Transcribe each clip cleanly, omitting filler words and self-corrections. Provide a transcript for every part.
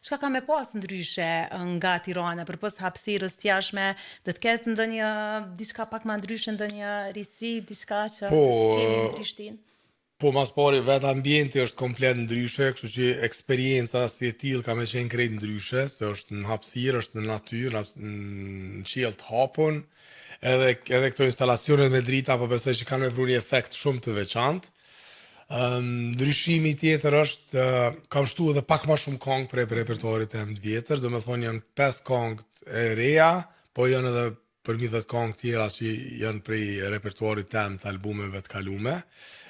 Çka ka me pas ndryshe nga Tirana përpos hapësirës tjashme, do të ketë ndonjë diçka pak më ndryshe, ndonjë risi, diçka që Po, kemi në Prishtinë? po mas pari vetë ambienti është komplet ndryshe, kështu që eksperienca si e tillë ka me qenë krejt ndryshe, se është në hapësirë, është në natyrë, në qiell të hapun, edhe këto instalacionet me drita, po besoj që kanë me pru një efekt shumë të veçantë. Ndryshimi tjetër është, kam shtu edhe pak ma shumë kongë për repertoarit e më të vjetër, do me thonë janë 5 kongë e reja, po janë edhe përmi 10 kongë tjera që janë prej repertoarit tem të albumeve të kalume,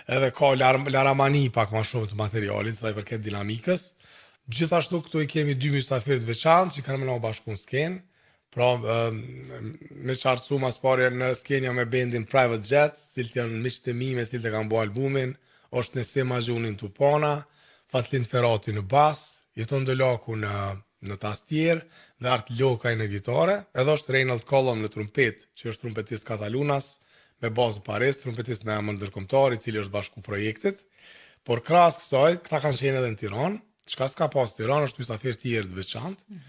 edhe ka laramani pak ma shumë të materialit, sa i përket dinamikës. Gjithashtu këtu i kemi 2 mysafirë të veçantë që kanë me na bashku në skenë, pra me qartësu mas pari në skenja me bendin Private Jets, cilët janë miqtë e mi me cilët e kanë bo albumin, është Nesim Maxhunin tupana, Fatlin Ferati në bas, Jeton Delaku në tastier dhe Art Lokaj në gitare, edhe është Reinald Kollom në trumpet, që është trumpetist Katalunas, me bazë Paris, trumpetist me emër ndërkombëtar, i cili është bashku projektit. Por krahas kësaj, këta kanë qenë edhe në Tiranë, çka s'ka pas në Tiranë është mysafirë tjerë të veçantë.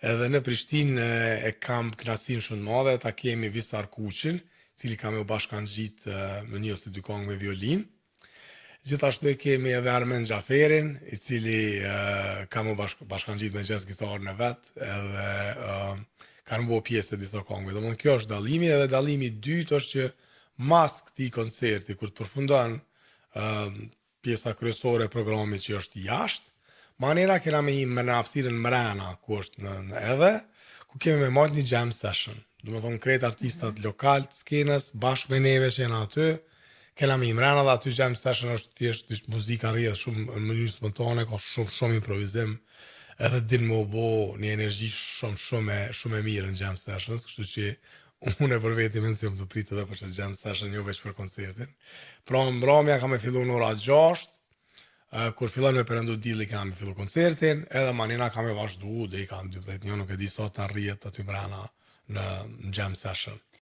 Edhe në Prishtinë e kam kënaqësinë shumë të madhe, ta kemi Visar Kuçin, i cili ka me u bashkangjit me një ose dy këngë me violinë. Gjithashtu e kemi edhe Armen Xhaferin, i cili ka mu bashkangjit me jazz gitarën e vetë, edhe kanë bo pjesë e disa kongëve. Domethënë kjo është dallimi, edhe dallimi i dytë është që mas këtij koncerti, kur të përfundon pjesa kryesore e programit që është jashtë, manera kena me në hapësirën mrena, ku është ku kemi me marrë një jam session. Domethënë krejt artistat lokal të skenës, bashkë me neve që jena aty, kena me imrena dhe aty jam session është thjesht muzika rrjedh shumë në mënyrë spontane, ka shumë improvizim, edhe din më bo një energji shumë e mirë në jam sessions, kështu që unë për veti mend se jam të pritë edhe për çdo jam session, jo veç për koncertin. Pra mbrëmja ka me fillu në ora 6, kur fillon me perëndu dilli kena me fillu koncertin, edhe manina ka me vazhdu, dhe i ka në 12, një nuk e di sa të rrjet aty mrena në jam session.